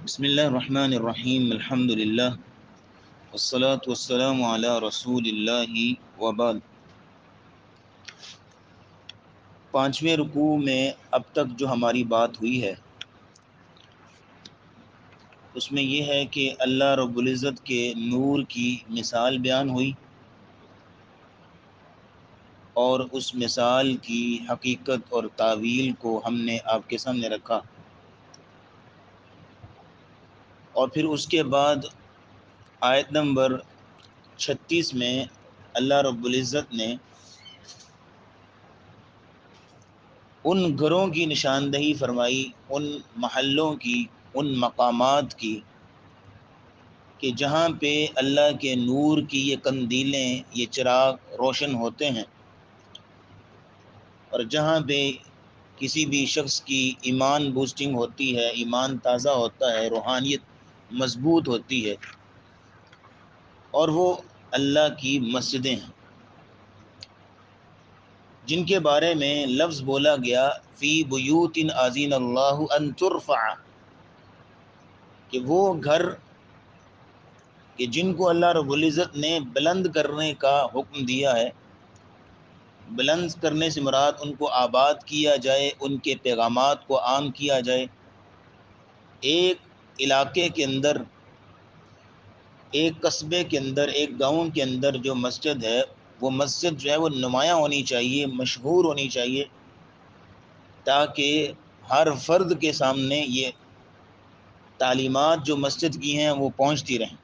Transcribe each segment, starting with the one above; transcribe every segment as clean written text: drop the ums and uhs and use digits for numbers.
بسم اللہ الرحمن الرحیم الحمد للہ والصلاة والسلام علی رسول اللہ وبعد۔ پانچویں رکوع میں اب تک جو ہماری بات ہوئی ہے اس میں یہ ہے کہ اللہ رب العزت کے نور کی مثال بیان ہوئی اور اس مثال کی حقیقت اور تعویل کو ہم نے آپ کے سامنے رکھا، اور پھر اس کے بعد آیت نمبر 36 میں اللہ رب العزت نے ان گھروں کی نشاندہی فرمائی، ان محلوں کی، ان مقامات کی کہ جہاں پہ اللہ کے نور کی یہ قندیلیں، یہ چراغ روشن ہوتے ہیں، اور جہاں پہ کسی بھی شخص کی ایمان بوسٹنگ ہوتی ہے، ایمان تازہ ہوتا ہے، روحانیت مضبوط ہوتی ہے، اور وہ اللہ کی مسجدیں ہیں جن کے بارے میں لفظ بولا گیا فی بیوت اذن اللہ ان ترفع، کہ وہ گھر کہ جن کو اللہ رب العزت نے بلند کرنے کا حکم دیا ہے۔ بلند کرنے سے مراد ان کو آباد کیا جائے، ان کے پیغامات کو عام کیا جائے۔ ایک علاقے کے اندر، ایک قصبے کے اندر، ایک گاؤں کے اندر جو مسجد ہے، وہ مسجد جو ہے وہ نمایاں ہونی چاہیے، مشہور ہونی چاہیے، تاکہ ہر فرد کے سامنے یہ تعلیمات جو مسجد کی ہیں وہ پہنچتی رہیں۔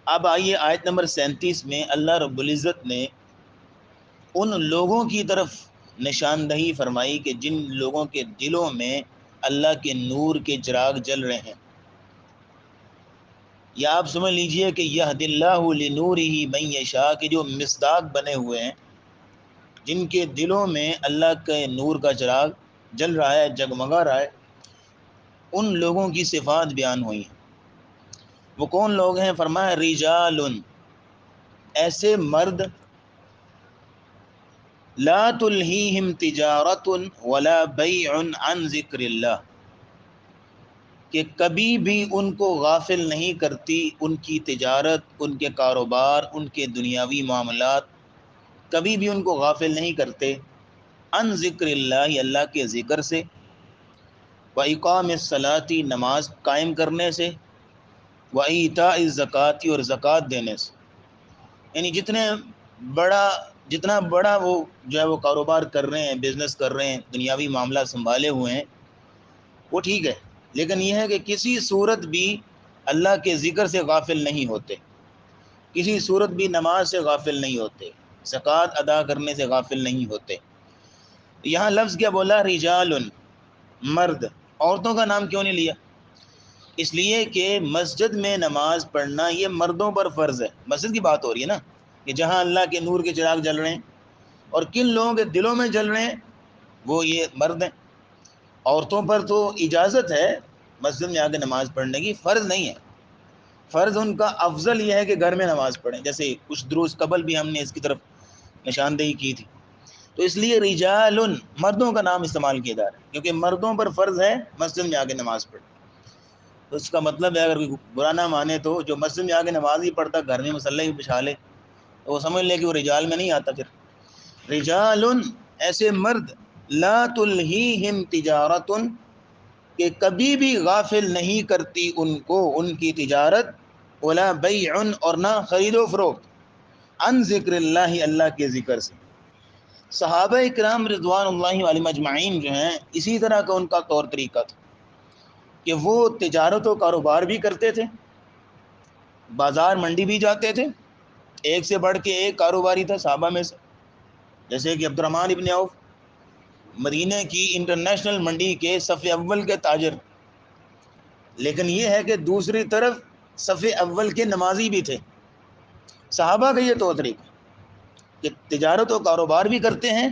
اب آئیے آیت نمبر 37 میں اللہ رب العزت نے ان لوگوں کی طرف نشاندہی فرمائی کہ جن لوگوں کے دلوں میں اللہ کے نور کے چراغ جل رہے ہیں، یا آپ سمجھ لیجئے کہ یہد اللہ لنورہ من یشاء، کہ جو مصداق بنے ہوئے ہیں، جن کے دلوں میں اللہ کے نور کا چراغ جل رہا ہے، جگمگا رہا ہے، ان لوگوں کی صفات بیان ہوئی ہیں۔ وہ کون لوگ ہیں؟ فرمایا رجال، ایسے مرد لا تلہیہم تجارت ولا بیع عن ذکر اللہ، کہ کبھی بھی ان کو غافل نہیں کرتی ان کی تجارت، ان کے کاروبار، ان کے دنیاوی معاملات، کبھی بھی ان کو غافل نہیں کرتے عن ذکر اللہ، اللہ کے ذکر سے، وإقام الصلاۃ، نماز قائم کرنے سے، وإیتاء الزکوٰۃ، اور زکوٰۃ دینے سے۔ یعنی جتنا بڑا وہ جو ہے وہ کاروبار کر رہے ہیں، بزنس کر رہے ہیں، دنیاوی معاملات سنبھالے ہوئے ہیں، وہ ٹھیک ہے، لیکن یہ ہے کہ کسی صورت بھی اللہ کے ذکر سے غافل نہیں ہوتے، کسی صورت بھی نماز سے غافل نہیں ہوتے، زکوٰۃ ادا کرنے سے غافل نہیں ہوتے۔ یہاں لفظ کیا بولا؟ رجال، مرد۔ عورتوں کا نام کیوں نہیں لیا؟ اس لیے کہ مسجد میں نماز پڑھنا یہ مردوں پر فرض ہے۔ مسجد کی بات ہو رہی ہے نا، کہ جہاں اللہ کے نور کے چراغ جل رہے ہیں، اور کن لوگوں کے دلوں میں جل رہے ہیں؟ وہ یہ مرد ہیں۔ عورتوں پر تو اجازت ہے مسجد میں آ کے نماز پڑھنے کی، فرض نہیں ہے۔ فرض ان کا افضل یہ ہے کہ گھر میں نماز پڑھیں، جیسے کچھ دروس قبل بھی ہم نے اس کی طرف نشاندہی کی تھی۔ تو اس لیے رجال، مردوں کا نام استعمال کیا جا رہا ہے، کیونکہ مردوں پر فرض ہے مسجد میں آ کے نماز پڑھیں۔ تو اس کا مطلب ہے، اگر کوئی برا نہ مانے تو جو مسجد میں آ کے نماز ہی پڑھتا، گھر میں مصلی ہی بچھا لے، تو وہ سمجھ لے کہ وہ رجال میں نہیں آتا۔ پھر رجال، ایسے مرد لا تلہیہم تجارت، کہ کبھی بھی غافل نہیں کرتی ان کو ان کی تجارت، ولا بیع، اور نہ خرید و فروخت، عن ذکر اللہ، اللہ کے ذکر سے۔ صحابہ اکرام رضوان اللہ علیہم اجمعین جو ہیں، اسی طرح کا ان کا طور طریقہ تھا کہ وہ تجارت و کاروبار بھی کرتے تھے، بازار منڈی بھی جاتے تھے، ایک سے بڑھ کے ایک کاروباری تھا صحابہ میں سے، جیسے کہ عبد الرحمن ابن عوف، مدینہ کی انٹرنیشنل منڈی کے صف اول کے تاجر، لیکن یہ ہے کہ دوسری طرف صف اول کے نمازی بھی تھے۔ صحابہ کا یہ طور طریقہ کہ تجارت و کاروبار بھی کرتے ہیں،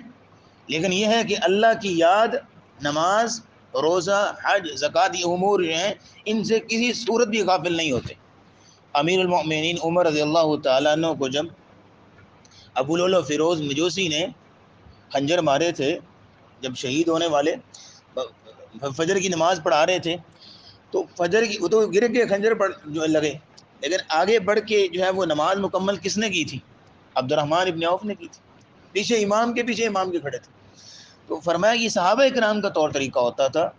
لیکن یہ ہے کہ اللہ کی یاد، نماز، روزہ، حج، زکوٰۃ، یہ امور جو ہیں ان سے کسی صورت بھی غافل نہیں ہوتے۔ امیر المؤمنین عمر رضی اللہ تعالیٰ عنہ کو جب ابو لؤلؤ فیروز مجوسی نے خنجر مارے تھے، جب شہید ہونے والے، فجر کی نماز پڑھا رہے تھے، تو فجر کی وہ تو گر کے خنجر پر جو لگے، لیکن آگے بڑھ کے جو ہے وہ نماز مکمل کس نے کی تھی؟ عبد الرحمن ابن عوف نے کی تھی، پیچھے امام کے کھڑے تھے۔ تو فرمایا کہ صحابہ کرام کا طور طریقہ ہوتا تھا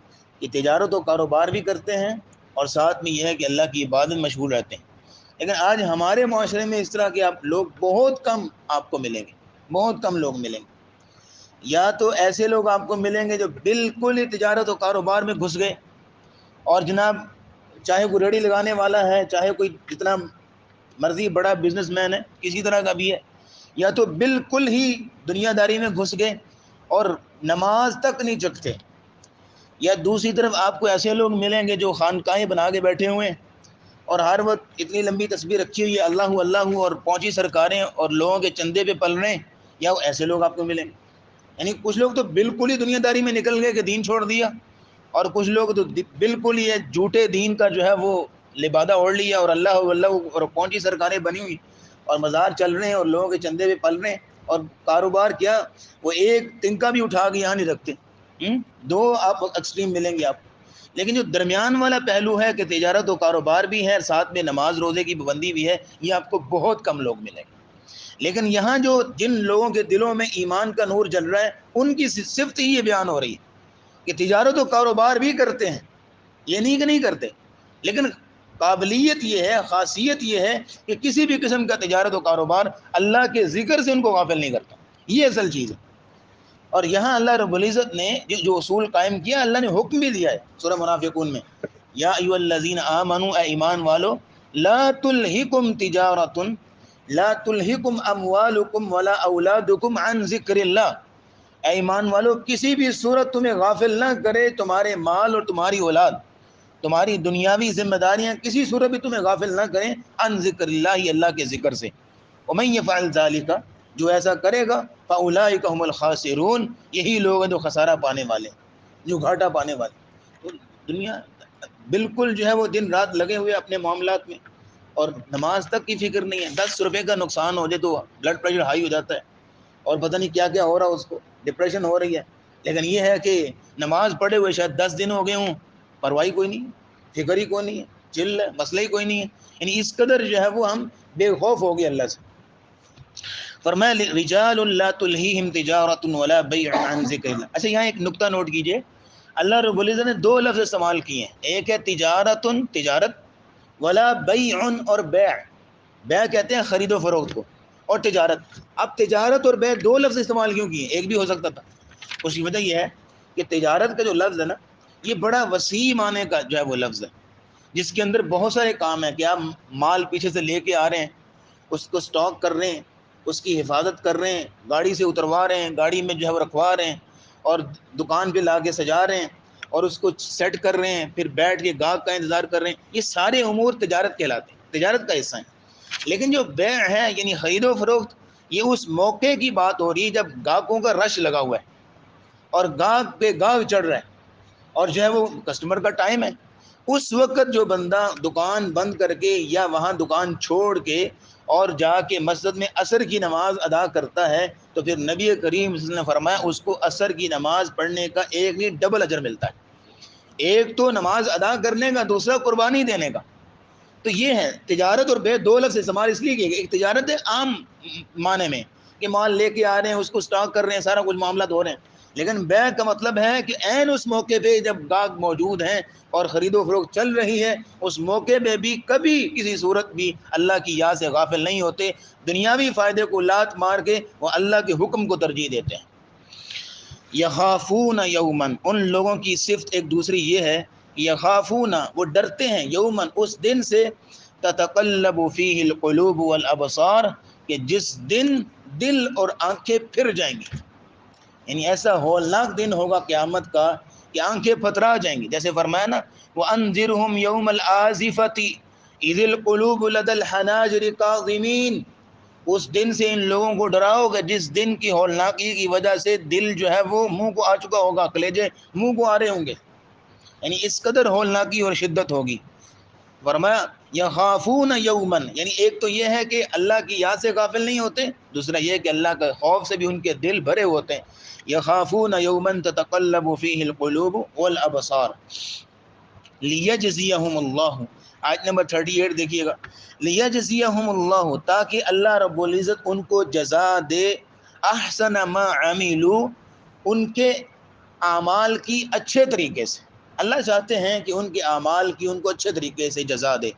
کہ تجارت و کاروبار بھی کرتے ہیں اور ساتھ میں یہ ہے کہ اللہ کی عبادت میں مشغول رہتے ہیں۔ لیکن آج ہمارے معاشرے میں اس طرح کے آپ لوگ بہت کم آپ کو ملیں گے، بہت کم لوگ ملیں گے۔ یا تو ایسے لوگ آپ کو ملیں گے جو بالکل ہی تجارت و کاروبار میں گھس گئے، اور جناب چاہے کوئی ریڑھی لگانے والا ہے، چاہے کوئی جتنا مرضی بڑا بزنس مین ہے، کسی طرح کا بھی ہے، یا تو بالکل ہی دنیا داری میں گھس گئے اور نماز تک نہیں چکتے۔ یا دوسری طرف آپ کو ایسے لوگ ملیں گے جو خانقاہیں بنا کے بیٹھے ہوئے ہیں اور ہر وقت اتنی لمبی تسبیح رکھی ہوئی ہے، اللہ اللہ، اور پہنچی سرکاریں اور لوگوں کے چندے پہ پل رہے ہیں، یا ایسے لوگ آپ کو ملیں گے۔ یعنی کچھ لوگ تو بالکل ہی دنیا داری میں نکل گئے کہ دین چھوڑ دیا، اور کچھ لوگ تو بالکل ہی جھوٹے دین کا جو ہے وہ لبادہ اوڑھ لیا اور اللہ اور پہنچی سرکاریں بنی ہوئی اور مزار چل رہے ہیں اور لوگوں کے چندے پہ پل رہے ہیں، اور کاروبار کیا وہ ایک تنکا بھی اٹھا کے یہاں نہیں رکھتے۔ دو آپ ایکسٹریم ملیں گے آپ کو۔ لیکن جو درمیان والا پہلو ہے کہ تجارت و کاروبار بھی ہے، ساتھ میں نماز روزے کی پابندی بھی ہے، یہ آپ کو بہت کم لوگ ملیں گے۔ لیکن یہاں جو جن لوگوں کے دلوں میں ایمان کا نور جل رہا ہے، ان کی صفت ہی یہ بیان ہو رہی ہے کہ تجارت و کاروبار بھی کرتے ہیں، یہ نہیں کہ نہیں کرتے، لیکن قابلیت یہ ہے، خاصیت یہ ہے کہ کسی بھی قسم کا تجارت و کاروبار اللہ کے ذکر سے ان کو غافل نہیں کرتا، یہ اصل چیز ہے۔ اور یہاں اللہ رب العزت نے جو اصول قائم کیا، اللہ نے حکم بھی دیا ہے سورہ منافقون میں، یا ایھا الذین آمنوا، اے ایمان والو، لا تلہکم تجارۃ، لا تلہکم اموالکم ولا اولادکم عن ذکر اللہ، اے ایمان والو کسی بھی صورت تمہیں غافل نہ کرے تمہارے مال اور تمہاری اولاد، تمہاری دنیاوی ذمہ داریاں کسی صورت بھی تمہیں غافل نہ کریں عن ذکر اللہ، اللہ کے ذکر سے۔ ومن یفعل ذلک، جو ایسا کرے گا، فاولئک هم الخاسرون، یہی لوگ ہیں جو خسارہ پانے والے، جو گھاٹا پانے والے۔ تو دنیا بالکل جو ہے وہ دن رات لگے ہوئے اپنے معاملات میں، اور نماز تک کی فکر نہیں ہے۔ 10 روپے کا نقصان ہو جائے تو بلڈ پریشر ہائی ہو جاتا ہے، اور پتہ نہیں کیا کیا ہو رہا، اس کو ڈپریشن ہو رہی ہے۔ لیکن یہ ہے کہ نماز پڑھے ہوئے شاید 10 دن ہو گئے ہوں، پرواہی کوئی نہیں، فکر ہی کوئی نہیں ہے، چل ہے، مسئلہ ہی کوئی نہیں ہے۔ یعنی اس قدر جو ہے وہ ہم بے خوف ہو گئے اللہ سے۔ فرمایا رجال لا تلہیہم تجارۃ ولا بیع عن ذکر اللہ۔ اچھا یہاں ایک نقطہ نوٹ کیجئے، اللہ رب العزت نے 2 لفظ استعمال کیے ہیں، ایک ہے تجارت، تجارت، ولا بیع، اور بیع، بیع کہتے ہیں خرید و فروخت کو، اور تجارت۔ اب تجارت اور بیع 2 لفظ استعمال کیوں کیے؟ ایک بھی ہو سکتا تھا۔ اس کی وجہ یہ ہے کہ تجارت کا جو لفظ ہے نا، یہ بڑا وسیع معنی کا جو ہے وہ لفظ ہے، جس کے اندر بہت سارے کام ہیں کہ آپ مال پیچھے سے لے کے آ رہے ہیں، اس کو سٹاک کر رہے ہیں، اس کی حفاظت کر رہے ہیں، گاڑی سے اتروا رہے ہیں، گاڑی میں جو ہے وہ رکھوا رہے ہیں، اور دکان پہ لا کے سجا رہے ہیں، اور اس کو سیٹ کر رہے ہیں، پھر بیٹھ کے گاہک کا انتظار کر رہے ہیں۔ یہ سارے امور تجارت کہلاتے ہیں، تجارت کا حصہ ہیں۔ لیکن جو بیع ہے یعنی خرید و فروخت، یہ اس موقع کی بات ہو رہی ہے جب گاہکوں کا رش لگا ہوا ہے اور گاہک پہ گاہک چڑھ رہا ہے، اور جو ہے وہ کسٹمر کا ٹائم ہے۔ اس وقت جو بندہ دکان بند کر کے یا وہاں دکان چھوڑ کے اور جا کے مسجد میں عصر کی نماز ادا کرتا ہے، تو پھر نبی کریم صلی اللہ علیہ وسلم نے فرمایا اس کو عصر کی نماز پڑھنے کا ایک نہیں ڈبل اجر ملتا ہے۔ ایک تو نماز ادا کرنے کا، دوسرا قربانی دینے کا۔ تو یہ ہے تجارت اور بیع 2 لفظ استعمال اس لیے کیے گئے۔ ایک تجارت ہے عام معنی میں کہ مال لے کے آ رہے ہیں، اس کو سٹاک کر رہے ہیں، سارا کچھ معاملات ہو رہے ہیں۔ لیکن بیع کا مطلب ہے کہ عین اس موقع پہ جب گاہک موجود ہیں اور خرید و فروخت چل رہی ہے، اس موقع پہ بھی کبھی کسی صورت بھی اللہ کی یاد سے غافل نہیں ہوتے، دنیاوی فائدے کو لات مار کے وہ اللہ کے حکم کو ترجیح دیتے ہیں۔ یخافون یومن، ان لوگوں کی صفت ایک دوسری یہ ہے، یخافون، وہ ڈرتے ہیں، یومن، اس دن سے، تتقلب فیہ القلوب والابصار، کہ جس دن دل اور آنکھیں پھر جائیں گی۔ یعنی ایسا ہولناک دن ہوگا قیامت کا کہ آنکھیں پھترا جائیں گی۔ جیسے فرمایا نا، وَأَنذِرْهُمْ يَوْمَ الْآزِفَةِ إِذِ الْقُلُوبُ لَدَى الْحَنَاجِرِ كَاظِمِينَ، اس دن سے ان لوگوں کو ڈراؤ کہ جس دن کی ہولناکی کی وجہ سے دل جو ہے وہ منہ کو آ چکا ہوگا، کلیجے منہ کو آ رہے ہوں گے، یعنی اس قدر ہولناکی اور شدت ہوگی۔ فرمایا یخافون یومن، یعنی ایک تو یہ ہے کہ اللہ کی یاد سے غافل نہیں ہوتے، دوسرا یہ کہ اللہ کے خوف سے بھی ان کے دل بھرے ہوتے ہیں۔ یخافون یومن تتقلب فیہ القلوب والابصار لیجزیہم اللہ، آیت نمبر 38 دیکھیے گا، لیجزیہم اللہ، تاکہ اللہ رب العزت ان کو جزا دے، احسن ما عملوا، ان کے اعمال کی اچھے طریقے سے۔ اللہ چاہتے ہیں کہ ان کے اعمال کی ان کو اچھے طریقے سے جزا دے،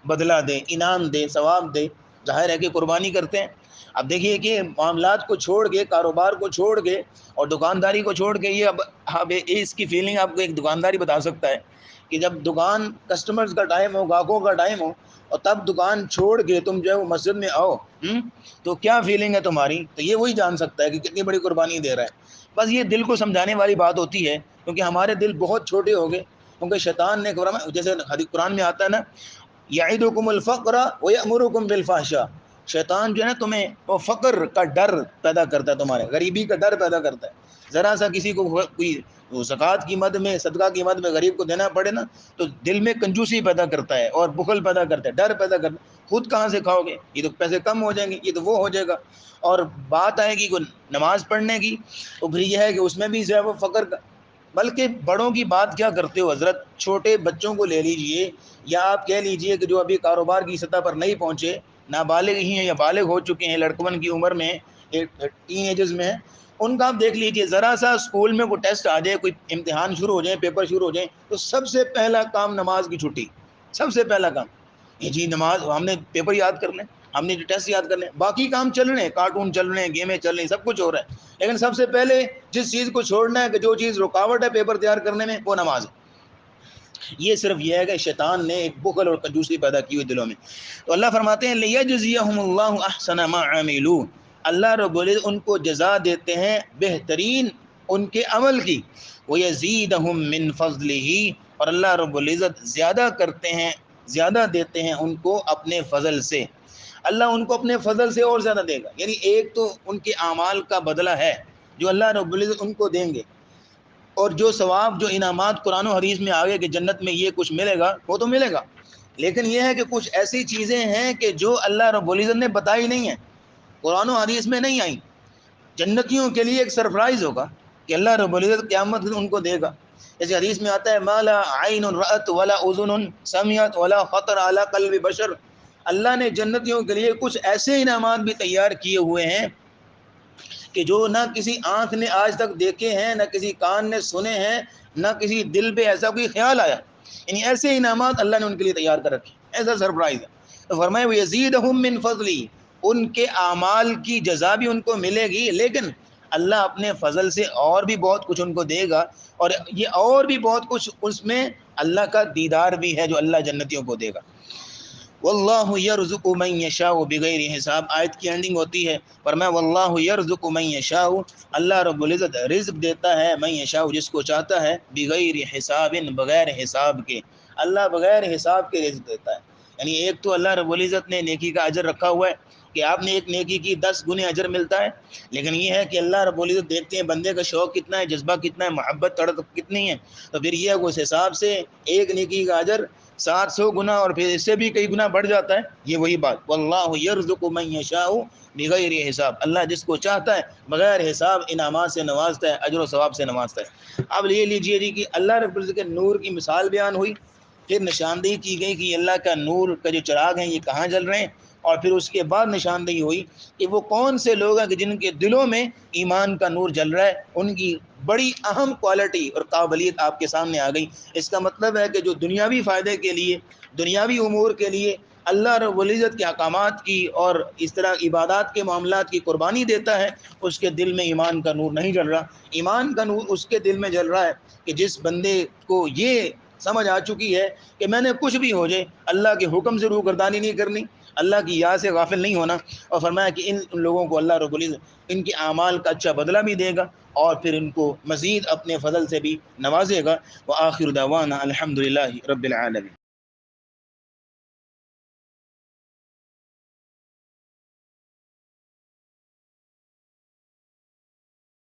بدلہ دے، انعام دے، ثواب دے۔ ظاہر ہے کہ قربانی کرتے ہیں، اب دیکھیے کہ معاملات کو چھوڑ کے، کاروبار کو چھوڑ کے اور دکانداری کو چھوڑ کے، یہ اب اس کی فیلنگ آپ کو ایک دکانداری بتا سکتا ہے کہ جب دکان کسٹمرز کا ٹائم ہو، گاہکوں کا ٹائم ہو، اور تب دکان چھوڑ کے تم جو ہے وہ مسجد میں آؤ، تو کیا فیلنگ ہے تمہاری؟ تو یہ وہی جان سکتا ہے کہ کتنی بڑی قربانی دے رہا ہے۔ بس یہ دل کو سمجھانے والی بات ہوتی ہے، کیونکہ ہمارے دل بہت چھوٹے ہو گئے، کیونکہ شیطان نے، جیسے حدیث قرآن میں آتا ہے نا، یعدکم الفقر ویأمرکم بالفحشاء، شیطان جو ہے نا تمہیں وہ فقر کا ڈر پیدا کرتا ہے، تمہارے غریبی کا ڈر پیدا کرتا ہے۔ ذرا سا کسی کو کوئی زکوٰۃ کی مد میں، صدقہ کی مد میں غریب کو دینا پڑے نا، تو دل میں کنجوسی پیدا کرتا ہے اور بخل پیدا کرتا ہے، ڈر پیدا کرتا ہے، خود کہاں سے کھاؤ گے، یہ تو پیسے کم ہو جائیں گے، یہ تو وہ ہو جائے گا۔ اور بات آئے گی کوئی نماز پڑھنے کی، تو پھر یہ ہے کہ اس میں بھی جو ہے وہ فقر کا، بلکہ بڑوں کی بات کیا کرتے ہو حضرت، چھوٹے بچوں کو لے لیجئے، یا آپ کہہ لیجئے کہ جو ابھی کاروبار کی سطح پر نہیں پہنچے، نابالغ ہی ہیں یا بالغ ہو چکے ہیں، لڑکپن کی عمر میں، ٹین ایجز میں ہیں، ان کا آپ دیکھ لیجئے، ذرا سا اسکول میں کوئی ٹیسٹ آ جائے، کوئی امتحان شروع ہو جائیں، پیپر شروع ہو جائیں، تو سب سے پہلا کام نماز کی چھٹی، سب سے پہلا کام، جی نماز، ہم نے پیپر یاد کرنے، ہم نے جو ٹیسٹ یاد کرنے، باقی کام چل رہے ہیں، کارٹون چل رہے ہیں، گیمیں چل رہی ہیں، سب کچھ ہو رہا ہے، لیکن سب سے پہلے جس چیز کو چھوڑنا ہے، کہ جو چیز رکاوٹ ہے پیپر تیار کرنے میں، وہ نماز ہے۔ یہ صرف یہ ہے کہ شیطان نے ایک بخل اور کنجوسی پیدا کی ہوئی دلوں میں۔ تو اللہ فرماتے ہیں لیجزیہم اللہ احسن ما عملوا، اللہ رب العزت ان کو جزا دیتے ہیں بہترین ان کے عمل کی، ویزیدہم من فضلہ، اور اللہ رب العزت زیادہ کرتے ہیں، زیادہ دیتے ہیں ان کو اپنے فضل سے۔ اللہ ان کو اپنے فضل سے اور زیادہ دے گا، یعنی ایک تو ان کے اعمال کا بدلہ ہے جو اللہ رب العزت ان کو دیں گے، اور جو ثواب، جو انعامات قرآن و حدیث میں آگے کہ جنت میں یہ کچھ ملے گا، وہ تو ملے گا، لیکن یہ ہے کہ کچھ ایسی چیزیں ہیں کہ جو اللہ رب العزت نے بتائی نہیں ہیں، قرآن و حدیث میں نہیں آئیں۔ جنتیوں کے لیے ایک سرپرائز ہوگا کہ اللہ رب العزت قیامت ان کو دے گا، جیسے حدیث میں آتا ہے ما لا عین رأت ولا اذن سمعت ولا خطر علی قلب بشر، اللہ نے جنتیوں کے لیے کچھ ایسے انعامات بھی تیار کیے ہوئے ہیں کہ جو نہ کسی آنکھ نے آج تک دیکھے ہیں، نہ کسی کان نے سنے ہیں، نہ کسی دل پہ ایسا کوئی خیال آیا، یعنی ایسے انعامات اللہ نے ان کے لیے تیار کر رکھے، ایسا سرپرائز ہے۔ تو فرمائے وَيَزِيدَهُم مِّن فَضْلِهِ، ان کے اعمال کی جزا بھی ان کو ملے گی، لیکن اللہ اپنے فضل سے اور بھی بہت کچھ ان کو دے گا، اور یہ اور بھی بہت کچھ اس میں اللہ کا دیدار بھی ہے جو اللہ جنتیوں کو دے گا۔ واللہ یرزق من یشاء بغیر حساب، آیت کی اینڈنگ ہوتی ہے فرمایا واللہ یرزق من یشاء، اللہ رب العزت رزق دیتا ہے من یشاء، جس کو چاہتا ہے، بغیر حساب، بغیر حساب کے، اللہ بغیر حساب کے رزق دیتا ہے۔ یعنی ایک تو اللہ رب العزت نے نیکی کا اجر رکھا ہوا ہے کہ آپ نے ایک نیکی کی 10 گنے اجر ملتا ہے، لیکن یہ ہے کہ اللہ رب العزت دیکھتے ہیں بندے کا شوق کتنا ہے، جذبہ کتنا ہے، محبت تڑپ کتنی ہے، تو پھر یہ اس حساب سے ایک نیکی کا اجر 700 گنا اور پھر اس سے بھی کئی گنا بڑھ جاتا ہے۔ یہ وہی بات، واللہ یرزق من یشاء بغیر حساب، اللہ جس کو چاہتا ہے بغیر حساب انعامات سے نوازتا ہے، اجر و ثواب سے نوازتا ہے۔ اب یہ لیجئے جی کہ اللہ رب العزت کے نور کی مثال بیان ہوئی، پھر نشاندہی کی گئی کہ اللہ کا نور کا جو چراغ ہیں یہ کہاں جل رہے ہیں، اور پھر اس کے بعد نشاندہی ہوئی کہ وہ کون سے لوگ ہیں کہ جن کے دلوں میں ایمان کا نور جل رہا ہے، ان کی بڑی اہم کوالٹی اور قابلیت آپ کے سامنے آ گئی۔ اس کا مطلب ہے کہ جو دنیاوی فائدے کے لیے، دنیاوی امور کے لیے اللہ رب العزت کے احکامات کی اور اس طرح عبادات کے معاملات کی قربانی دیتا ہے، اس کے دل میں ایمان کا نور نہیں جل رہا۔ ایمان کا نور اس کے دل میں جل رہا ہے کہ جس بندے کو یہ سمجھ آ چکی ہے کہ میں نے کچھ بھی ہو جائے اللہ کے حکم سے روگردانی نہیں کرنی، اللہ کی یاد سے غافل نہیں ہونا، اور فرمایا کہ ان لوگوں کو اللہ رب العزت ان کے اعمال کا اچھا بدلہ بھی دے گا، اور پھر ان کو مزید اپنے فضل سے بھی نوازے گا۔ وآخر دعوانا الحمد للہ رب العالمین۔